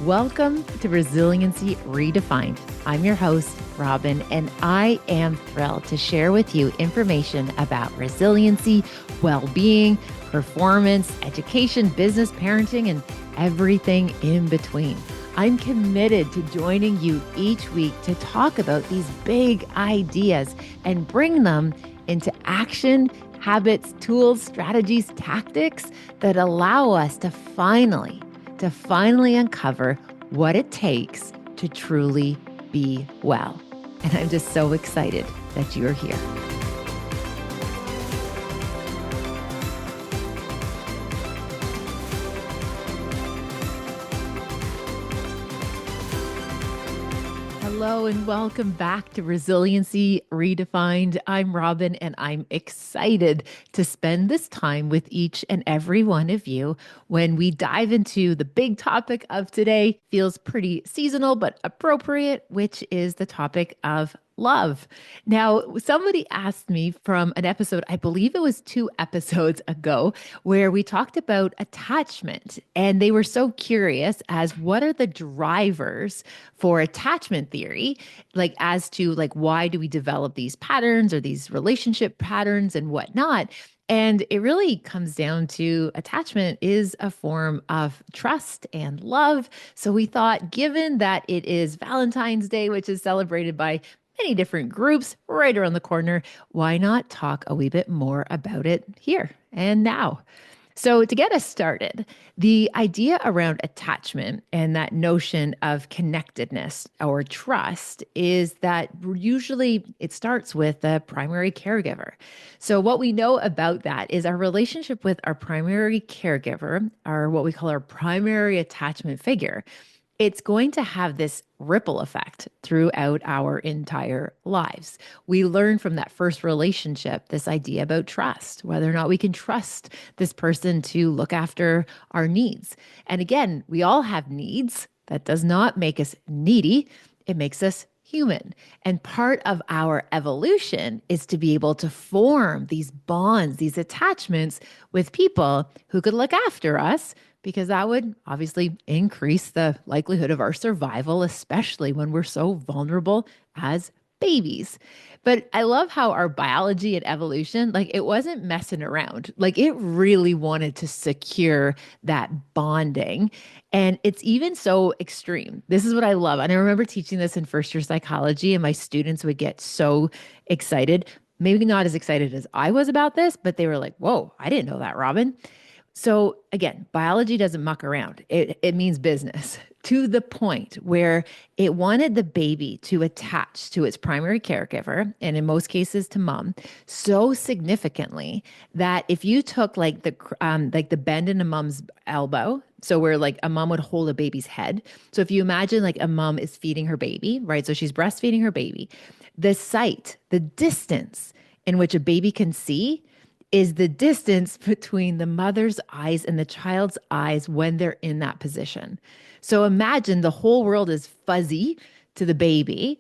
Welcome to Resiliency Redefined. I'm your host, Robyne, and I am thrilled to share with you information about resiliency, well-being, performance, education, business, parenting, and everything in between. I'm committed to joining you each week to talk about these big ideas and bring them into action, habits, tools, strategies, tactics that allow us to finally uncover what it takes to truly be well. And I'm just so excited that you're here. Hello and welcome back to Resiliency Redefined. I'm Robyne and I'm excited to spend this time with each and every one of you when we dive into the big topic of today. Feels pretty seasonal but appropriate, which is the topic of love. Now, somebody asked me from an episode, I believe it was 2 episodes ago, where we talked about attachment. And they were so curious as what are the drivers for attachment theory, like as to like why do we develop these patterns or these relationship patterns and whatnot. And it really comes down to attachment is a form of trust and love. So we thought, given that it is Valentine's Day, which is celebrated by many different groups right around the corner, why not talk a wee bit more about it here and now? So, to get us started, the idea around attachment and that notion of connectedness or trust is that usually it starts with the primary caregiver. So, what we know about that is our relationship with our primary caregiver, or what we call our primary attachment figure. It's going to have this ripple effect throughout our entire lives. We learn from that first relationship this idea about trust, whether or not we can trust this person to look after our needs. And again, we all have needs. That does not make us needy, it makes us human. And part of our evolution is to be able to form these bonds, these attachments with people who could look after us, because that would obviously increase the likelihood of our survival, especially when we're so vulnerable as babies. But I love how our biology and evolution, like it wasn't messing around. Like it really wanted to secure that bonding. And it's even so extreme. This is what I love. And I remember teaching this in first year psychology, and my students would get so excited. Maybe not as excited as I was about this, but they were like, whoa, I didn't know that, Robyne. So again, biology doesn't muck around. It means business to the point where it wanted the baby to attach to its primary caregiver, and in most cases to mom, so significantly that if you took like the bend in a mom's elbow, so where like a mom would hold a baby's head. So if you imagine like a mom is feeding her baby, right? So she's breastfeeding her baby. The sight, the distance in which a baby can see is the distance between the mother's eyes and the child's eyes when they're in that position. So imagine the whole world is fuzzy to the baby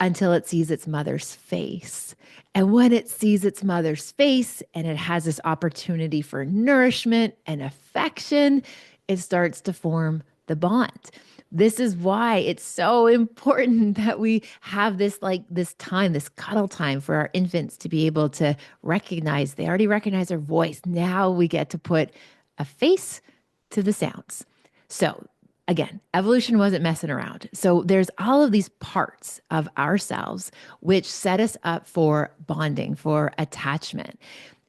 until it sees its mother's face. And when it sees its mother's face and it has this opportunity for nourishment and affection, it starts to form the bond. This is why it's so important that we have this time, this cuddle time for our infants to be able to recognize. They already recognize our voice. Now we get to put a face to the sounds. So again, evolution wasn't messing around. So there's all of these parts of ourselves which set us up for bonding, for attachment.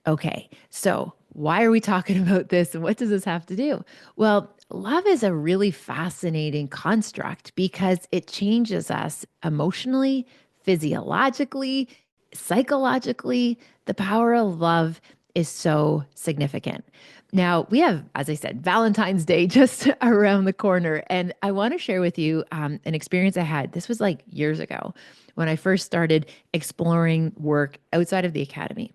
Okay, so why are we talking about this and what does this have to do? Well, love is a really fascinating construct because it changes us emotionally, physiologically, psychologically. The power of love is so significant. Now, we have, as I said, Valentine's Day just around the corner. And I want to share with you an experience I had. This was like years ago when I first started exploring work outside of the academy.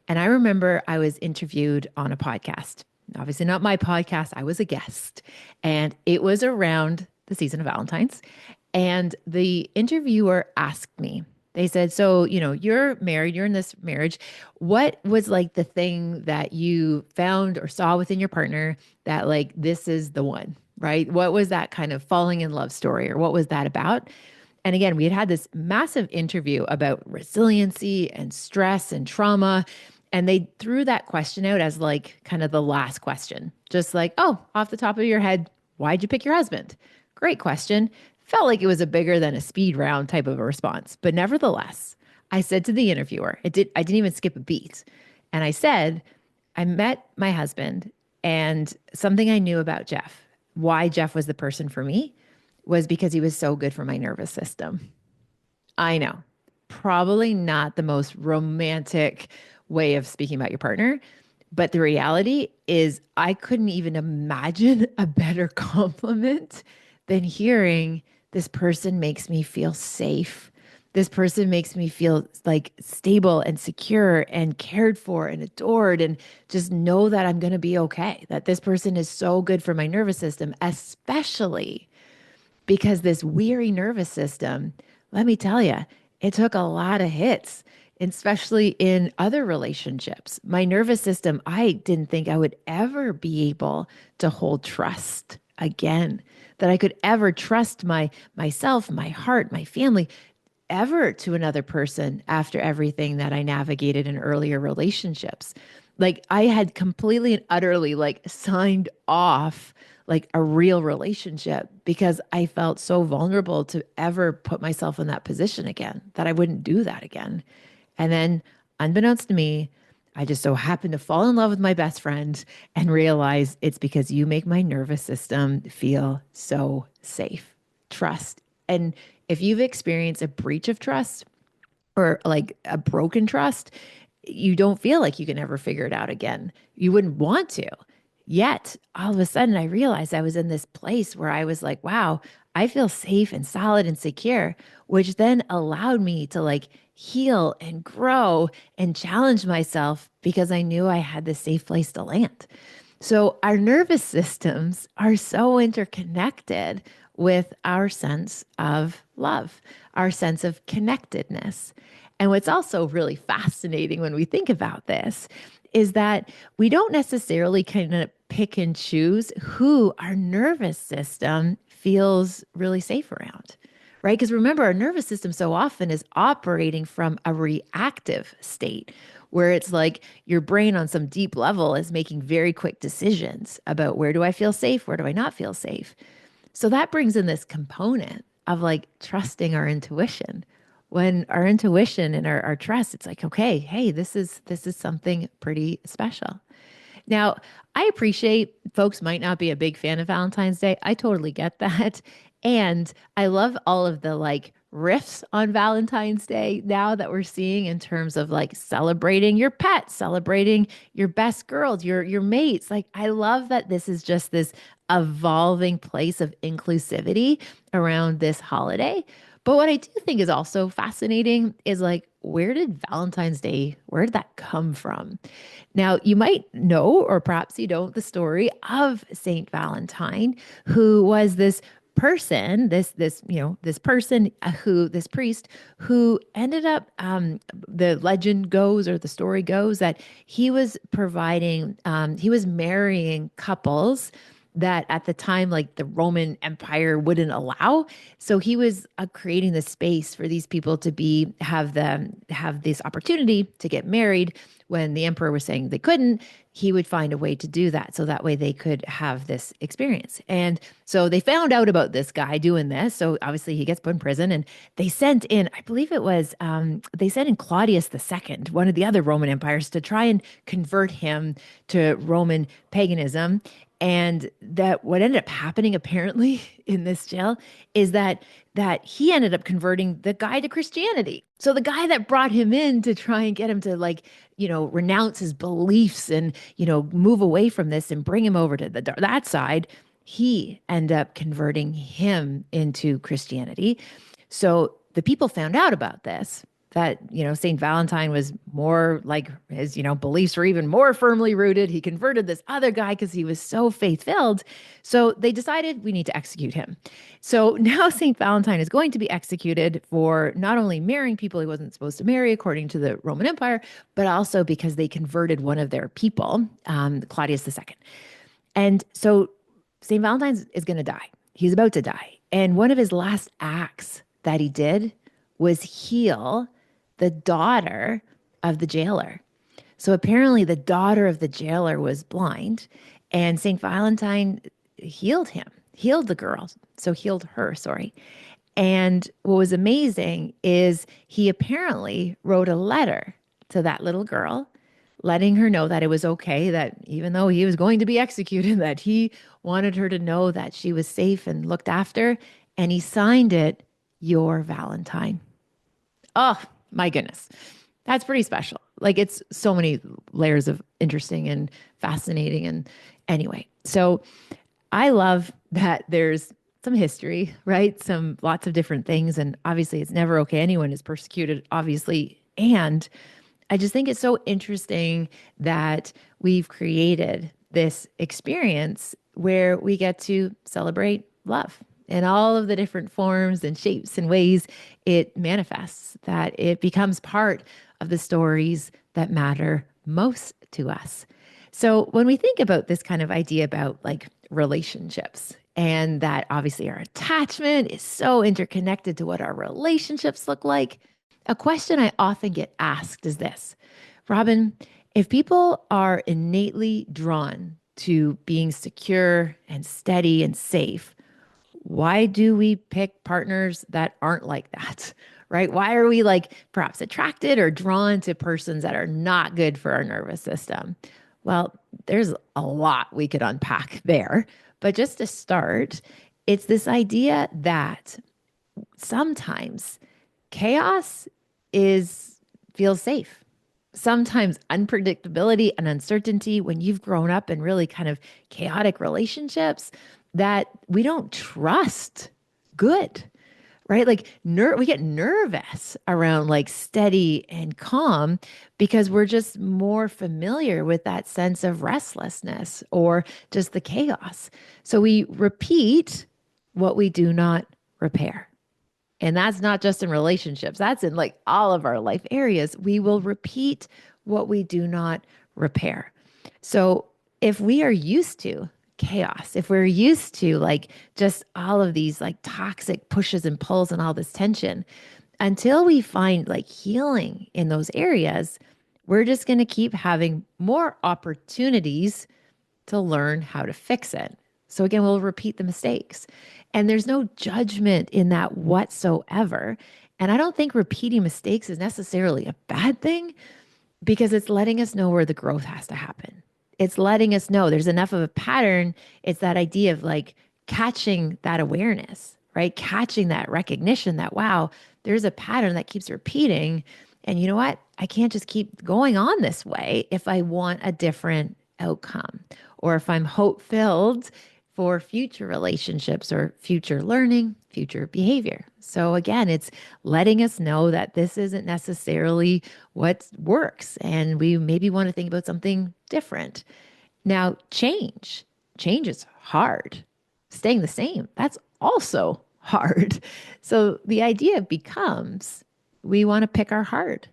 And I remember I was interviewed on a podcast. Obviously, not my podcast. I was a guest. And it was around the season of Valentine's. And the interviewer asked me, they said, so, you're married, you're in this marriage. What was like the thing that you found or saw within your partner that like, this is the one? right? What was that kind of falling in love story, or what was that about? And again, we had had this massive interview about resiliency and stress and trauma. And they threw that question out as like kind of the last question, just like, oh, off the top of your head, why'd you pick your husband? Great question. Felt like it was a bigger than a speed round type of a response. But nevertheless, I said to the interviewer, I didn't even skip a beat. And I said, I met my husband, and something I knew about Jeff, why Jeff was the person for me, was because he was so good for my nervous system. I know, probably not the most romantic way of speaking about your partner, but the reality is, I couldn't even imagine a better compliment than hearing this person makes me feel safe. This person makes me feel like stable and secure and cared for and adored, and just know that I'm going to be okay. That this person is so good for my nervous system, especially because this weary nervous system, let me tell you, it took a lot of hits, especially in other relationships. My nervous system, I didn't think I would ever be able to hold trust again, that I could ever trust myself, my heart, my family, ever to another person after everything that I navigated in earlier relationships. Like I had completely and utterly like signed off like a real relationship because I felt so vulnerable to ever put myself in that position again, that I wouldn't do that again. And then, unbeknownst to me, I just so happened to fall in love with my best friend and realize it's because you make my nervous system feel so safe. Trust. And if you've experienced a breach of trust or like a broken trust, you don't feel like you can ever figure it out again. You wouldn't want to. Yet, all of a sudden, I realized I was in this place where I was like, wow, I feel safe and solid and secure, which then allowed me to like heal and grow and challenge myself because I knew I had this safe place to land. So, our nervous systems are so interconnected with our sense of love, our sense of connectedness. And what's also really fascinating when we think about this is that we don't necessarily kind of pick and choose who our nervous system feels really safe around, right? Because remember, our nervous system so often is operating from a reactive state where it's like your brain on some deep level is making very quick decisions about where do I feel safe? Where do I not feel safe? So that brings in this component of like trusting our intuition. When our intuition and our trust, it's like, okay, hey, this is something pretty special. Now, I appreciate folks might not be a big fan of Valentine's Day. I totally get that. And I love all of the like riffs on Valentine's Day now that we're seeing in terms of like celebrating your pet, celebrating your best girls, your mates. Like I love that this is just this evolving place of inclusivity around this holiday. But what I do think is also fascinating is like, where did Valentine's Day, where did that come from? Now, you might know, or perhaps you don't, the story of Saint Valentine, who was this person, this person who, this priest who ended up, the legend goes or the story goes that he was providing, he was marrying couples that at the time like the Roman Empire wouldn't allow. So he was creating the space for these people to be have this opportunity to get married when the emperor was saying they couldn't. He would find a way to do that so that way they could have this experience. And so they found out about this guy doing this. So obviously he gets put in prison, and they sent in, I believe it was, they sent in Claudius II, one of the other Roman empires, to try and convert him to Roman paganism. And that what ended up happening apparently in this jail is that he ended up converting the guy to Christianity. So the guy that brought him in to try and get him to like, renounce his beliefs and, move away from this and bring him over to that side, he ended up converting him into Christianity. So the people found out about this, that, St. Valentine was more like his, beliefs were even more firmly rooted. He converted this other guy because he was so faith filled. So they decided we need to execute him. So now St. Valentine is going to be executed for not only marrying people he wasn't supposed to marry according to the Roman Empire, but also because they converted one of their people, Claudius II. And so St. Valentine's is going to die. He's about to die. And one of his last acts that he did was heal the daughter of the jailer. So apparently, the daughter of the jailer was blind, and St. Valentine healed him, healed the girl. So healed her, sorry. And what was amazing is he apparently wrote a letter to that little girl, letting her know that it was okay, that even though he was going to be executed, that he wanted her to know that she was safe and looked after. And he signed it, Your Valentine. Oh, my goodness. That's pretty special. Like it's so many layers of interesting and fascinating. And anyway, so I love that there's some history, right? Some lots of different things. And obviously, it's never okay. Anyone is persecuted, obviously. And I just think it's so interesting that we've created this experience where we get to celebrate love in all of the different forms and shapes and ways it manifests, that it becomes part of the stories that matter most to us. So when we think about this kind of idea about like relationships, and that obviously our attachment is so interconnected to what our relationships look like, a question I often get asked is this: Robyne, if people are innately drawn to being secure and steady and safe, why do we pick partners that aren't like that? Right? Why are we like perhaps attracted or drawn to persons that are not good for our nervous system? Well, there's a lot we could unpack there. But just to start, it's this idea that sometimes chaos is feels safe. Sometimes unpredictability and uncertainty when you've grown up in really kind of chaotic relationships that we don't trust good, right? Like we get nervous around like steady and calm because we're just more familiar with that sense of restlessness or just the chaos. So we repeat what we do not repair. And that's not just in relationships, that's in like all of our life areas. We will repeat what we do not repair. So if we are used to chaos, if we're used to like just all of these like toxic pushes and pulls and all this tension, until we find like healing in those areas, we're just going to keep having more opportunities to learn how to fix it. So again, we'll repeat the mistakes. And there's no judgment in that whatsoever. And I don't think repeating mistakes is necessarily a bad thing because it's letting us know where the growth has to happen. It's letting us know there's enough of a pattern. It's that idea of like catching that awareness, right? Catching that recognition that, wow, there's a pattern that keeps repeating. And you know what? I can't just keep going on this way if I want a different outcome or if I'm hope filled for future relationships or future learning, future behavior. So again, it's letting us know that this isn't necessarily what works and we maybe want to think about something different. Now, change is hard. Staying the same, that's also hard. So the idea becomes we want to pick our hard.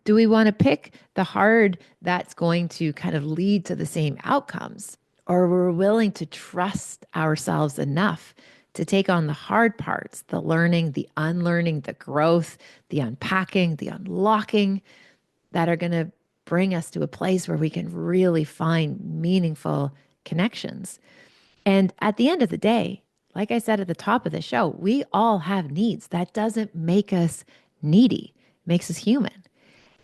Do we want to pick the hard that's going to kind of lead to the same outcomes? Or we're willing to trust ourselves enough to take on the hard parts, the learning, the unlearning, the growth, the unpacking, the unlocking that are going to bring us to a place where we can really find meaningful connections. And at the end of the day, like I said at the top of the show, we all have needs. That doesn't make us needy, it makes us human.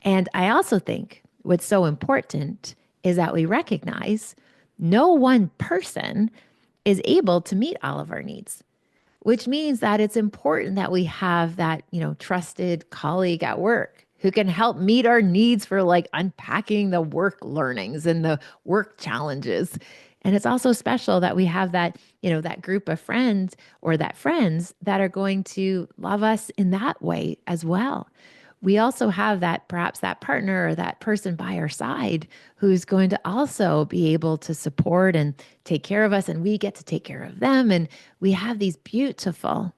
And I also think what's so important is that we recognize no one person is able to meet all of our needs, which means that it's important that we have that, trusted colleague at work who can help meet our needs for like unpacking the work learnings and the work challenges. And it's also special that we have that, that group of friends or that friends that are going to love us in that way as well. We also have that perhaps that partner or that person by our side who's going to also be able to support and take care of us, and we get to take care of them. And we have these beautiful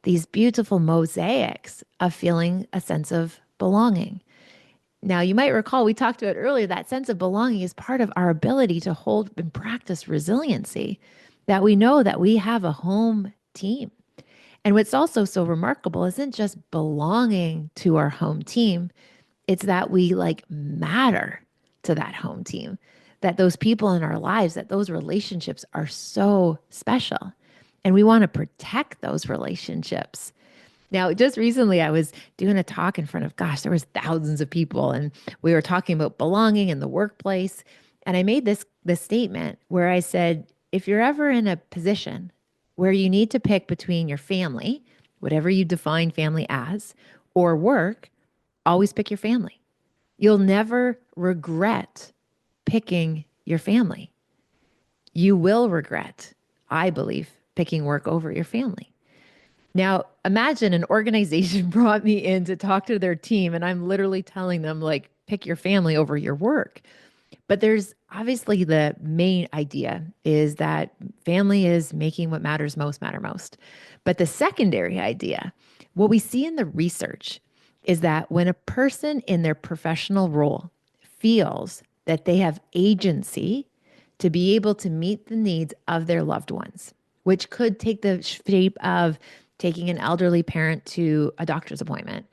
mosaics of feeling a sense of belonging. Now, you might recall we talked about earlier that sense of belonging is part of our ability to hold and practice resiliency. that we know that we have a home team. And what's also so remarkable isn't just belonging to our home team, it's that we like matter to that home team, that those people in our lives, that those relationships are so special. And we want to protect those relationships. Now, just recently, I was doing a talk in front of, gosh, there was thousands of people, and we were talking about belonging in the workplace. And I made this statement where I said, if you're ever in a position where you need to pick between your family, whatever you define family as, or work, always pick your family. You'll never regret picking your family. You will regret, I believe, picking work over your family. Now, imagine an organization brought me in to talk to their team, and I'm literally telling them, like, pick your family over your work. But there's obviously the main idea is that family is making what matters most matter most. But the secondary idea, what we see in the research is that when a person in their professional role feels that they have agency to be able to meet the needs of their loved ones, which could take the shape of taking an elderly parent to a doctor's appointment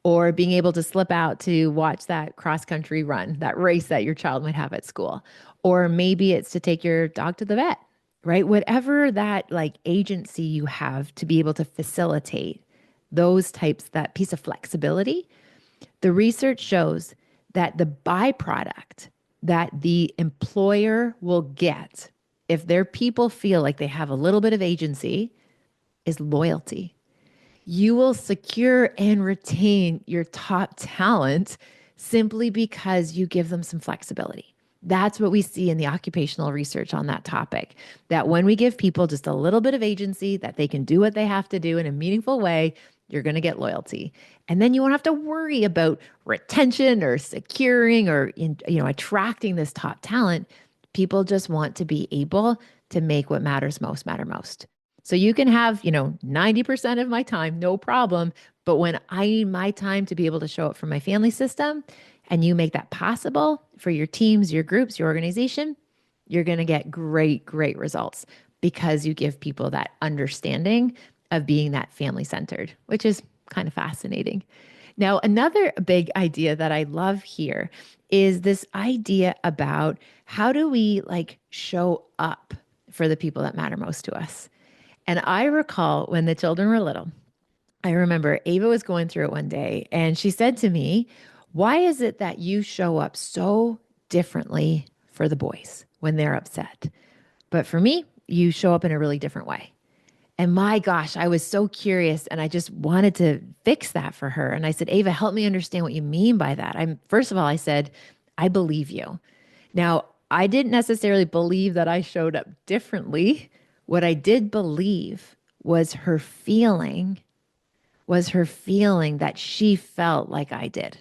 or being able to slip out to watch that cross country run, that race that your child might have at school. Or maybe it's to take your dog to the vet, right? Whatever that like agency you have to be able to facilitate those types, that piece of flexibility, the research shows that the byproduct that the employer will get if their people feel like they have a little bit of agency is loyalty. You will secure and retain your top talent simply because you give them some flexibility. That's what we see in the occupational research on that topic. That when we give people just a little bit of agency, that they can do what they have to do in a meaningful way, you're going to get loyalty. And then you won't have to worry about retention or securing or attracting this top talent. People just want to be able to make what matters most matter most. So you can have, 90% of my time, no problem. But when I need my time to be able to show up for my family system and you make that possible for your teams, your groups, your organization, you're going to get great, great results because you give people that understanding of being that family centered, which is kind of fascinating. Now, another big idea that I love here is this idea about how do we like show up for the people that matter most to us. And I recall when the children were little, I remember Ava was going through it one day and she said to me, why is it that you show up so differently for the boys when they're upset? But for me, you show up in a really different way. And my gosh, I was so curious and I just wanted to fix that for her. And I said, Ava, help me understand what you mean by that. First of all, I said, I believe you. Now, I didn't necessarily believe that I showed up differently. What I did believe was her feeling that she felt like I did.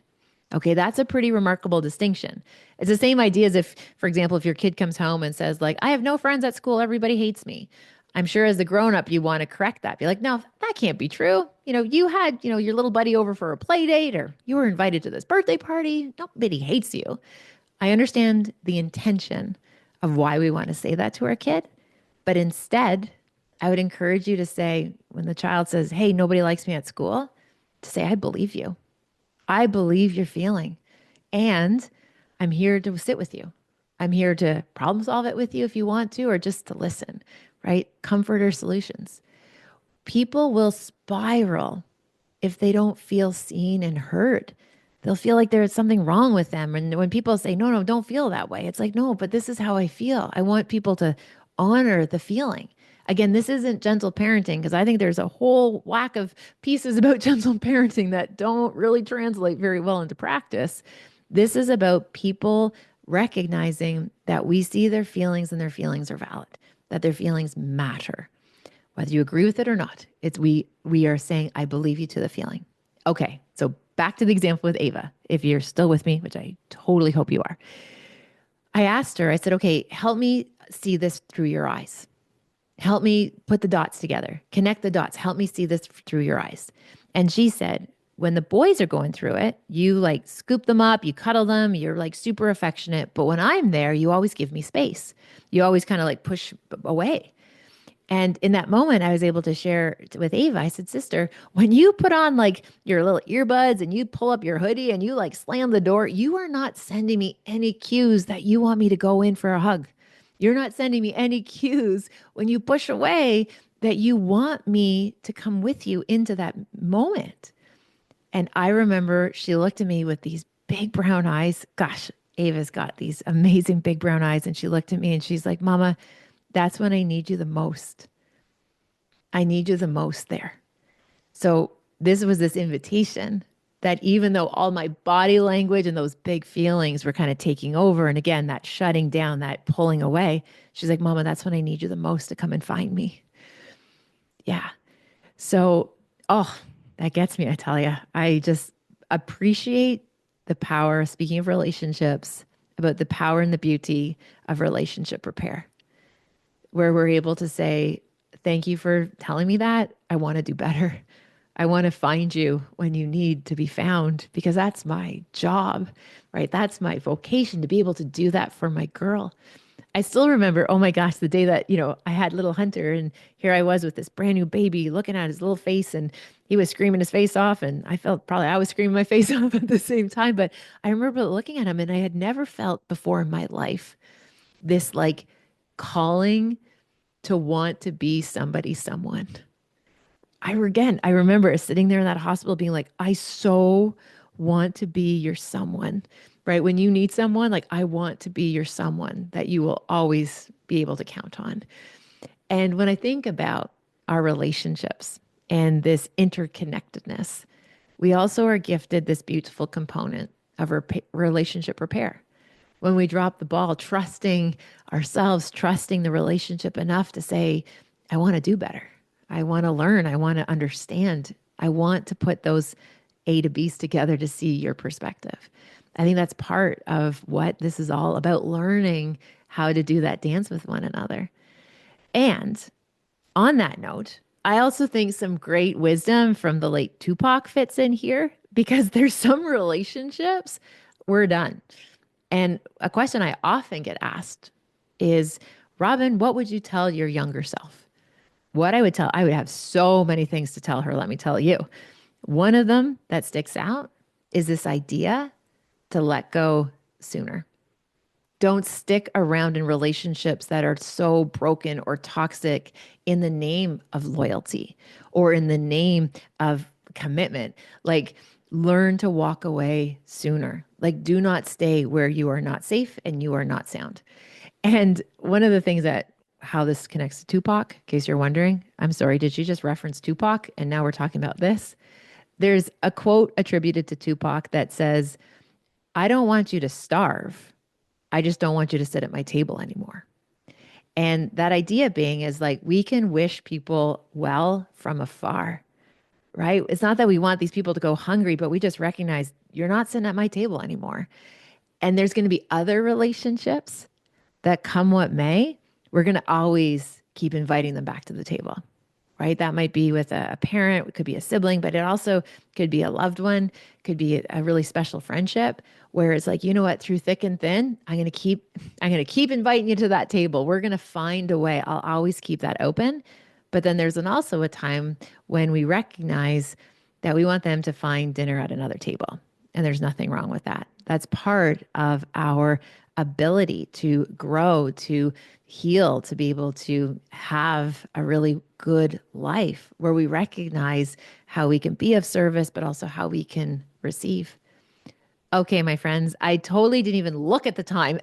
Okay, that's a pretty remarkable distinction. It's the same idea as if, for example, if your kid comes home and says, like, I have no friends at school, everybody hates me. I'm sure as the grown up, you want to correct that. Be like, no, that can't be true. You had, your little buddy over for a play date or you were invited to this birthday party. Nobody hates you. I understand the intention of why we want to say that to our kid. But instead, I would encourage you to say, when the child says, hey, nobody likes me at school, to say, I believe you. I believe you're feeling. And I'm here to sit with you. I'm here to problem solve it with you if you want to, or just to listen, right? Comfort or solutions. People will spiral if they don't feel seen and heard. They'll feel like there's something wrong with them. And when people say, no, no, don't feel that way, it's like, no, but this is how I feel. I want people to honor the feeling. Again, this isn't gentle parenting because I think there's a whole whack of pieces about gentle parenting that don't really translate very well into practice. This is about people recognizing that we see their feelings and their feelings are valid, that their feelings matter. Whether you agree with it or not, we are saying, I believe you to the feeling. Okay, so back to the example with Ava. If you're still with me, which I totally hope you are, I asked her, I said, okay, help me see this through your eyes. Help me put the dots together, connect the dots. Help me see this through your eyes. And she said, when the boys are going through it, you like scoop them up, you cuddle them, you're like super affectionate. But when I'm there, you always give me space. You always kind of like push away. And in that moment, I was able to share with Ava. I said, sister, when you put on like your little earbuds and you pull up your hoodie and you like slam the door, you are not sending me any cues that you want me to go in for a hug. You're not sending me any cues when you push away that you want me to come with you into that moment. And I remember she looked at me with these big brown eyes. Gosh, Ava's got these amazing big brown eyes. And she looked at me and she's like, Mama, that's when I need you the most. I need you the most there. So this was this invitation that even though all my body language and those big feelings were kind of taking over, and again, that shutting down, that pulling away, she's like, Mama, that's when I need you the most to come and find me. Yeah. So, oh, that gets me, I tell you. I just appreciate the power, speaking of relationships, about the power and the beauty of relationship repair, where we're able to say, thank you for telling me that. I want to do better. I want to find you when you need to be found because that's my job, right? That's my vocation to be able to do that for my girl. I still remember, oh my gosh, the day that, I had little Hunter and here I was with this brand new baby looking at his little face and he was screaming his face off. And I felt probably I was screaming my face off at the same time. But I remember looking at him and I had never felt before in my life this like calling to want to be somebody, someone. I remember sitting there in that hospital being like, I so want to be your someone, right? When you need someone, like, I want to be your someone that you will always be able to count on. And when I think about our relationships and this interconnectedness, we also are gifted this beautiful component of relationship repair. When we drop the ball, trusting ourselves, trusting the relationship enough to say, I want to do better. I want to learn. I want to understand. I want to put those A to B's together to see your perspective. I think that's part of what this is all about, learning how to do that dance with one another. And on that note, I also think some great wisdom from the late Tupac fits in here because there's some relationships we're done. And a question I often get asked is, Robyne, what would you tell your younger self? What I would have so many things to tell her, let me tell you. One of them that sticks out is this idea to let go sooner. Don't stick around in relationships that are so broken or toxic in the name of loyalty or in the name of commitment. Like, learn to walk away sooner. Like, do not stay where you are not safe and you are not sound. And one of the things that how this connects to Tupac, in case you're wondering, I'm sorry, did you just reference Tupac? And now we're talking about this. There's a quote attributed to Tupac that says, I don't want you to starve. I just don't want you to sit at my table anymore. And that idea being is like, we can wish people well from afar, right? It's not that we want these people to go hungry, but we just recognize you're not sitting at my table anymore. And there's going to be other relationships that come what may, we're going to always keep inviting them back to the table, right? That might be with a parent, it could be a sibling, but it also could be a loved one, could be a really special friendship where it's like, you know what, through thick and thin, I'm going to keep inviting you to that table. We're going to find a way. I'll always keep that open. But then there's also a time when we recognize that we want them to find dinner at another table. And there's nothing wrong with that. That's part of our ability to grow, to heal, to be able to have a really good life where we recognize how we can be of service, but also how we can receive. Okay, my friends, I totally didn't even look at the time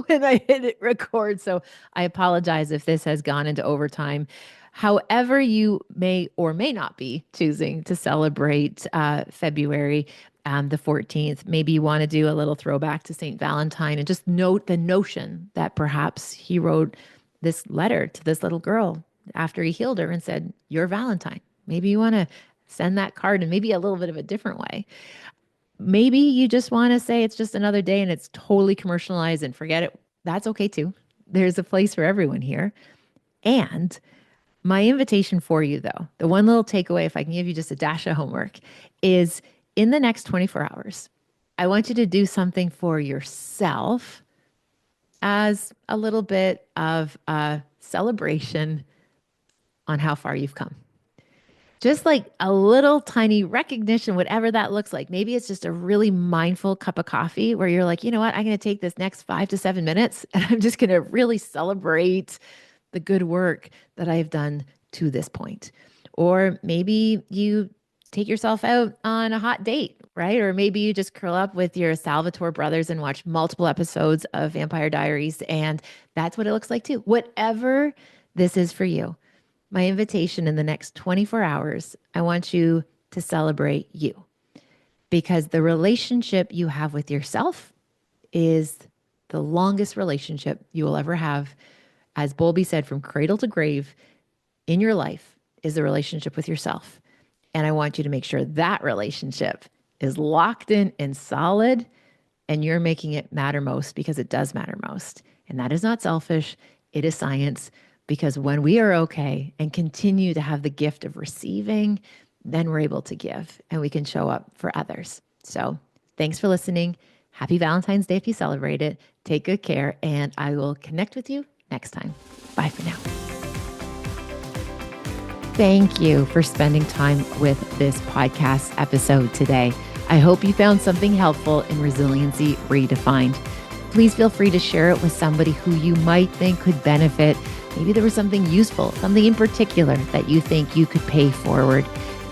when I hit it record. So I apologize if this has gone into overtime. However, you may or may not be choosing to celebrate February the 14th. Maybe you want to do a little throwback to St. Valentine and just note the notion that perhaps he wrote this letter to this little girl after he healed her and said, You're Valentine. Maybe you want to send that card in maybe a little bit of a different way. Maybe you just want to say it's just another day and it's totally commercialized and forget it. That's okay too. There's a place for everyone here. And my invitation for you, though, the one little takeaway, if I can give you just a dash of homework, is in the next 24 hours, I want you to do something for yourself as a little bit of a celebration on how far you've come. Just like a little tiny recognition, whatever that looks like. Maybe it's just a really mindful cup of coffee where you're like, you know what, I'm going to take this next 5 to 7 minutes and I'm just going to really celebrate the good work that I've done to this point. Or maybe you take yourself out on a hot date, right? Or maybe you just curl up with your Salvatore brothers and watch multiple episodes of Vampire Diaries. And that's what it looks like too. Whatever this is for you, my invitation in the next 24 hours, I want you to celebrate you, because the relationship you have with yourself is the longest relationship you will ever have. As Bowlby said, from cradle to grave in your life is the relationship with yourself. And I want you to make sure that relationship is locked in and solid, and you're making it matter most, because it does matter most. And that is not selfish. It is science, because when we are okay and continue to have the gift of receiving, then we're able to give and we can show up for others. So thanks for listening. Happy Valentine's Day if you celebrate it. Take good care, and I will connect with you next time. Bye for now. Thank you for spending time with this podcast episode today. I hope you found something helpful in Resiliency Redefined. Please feel free to share it with somebody who you might think could benefit. Maybe there was something useful, something in particular that you think you could pay forward.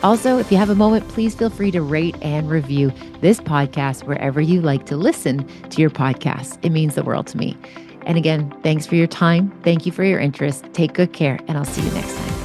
Also, if you have a moment, please feel free to rate and review this podcast wherever you like to listen to your podcast. It means the world to me. And again, thanks for your time. Thank you for your interest. Take good care, and I'll see you next time.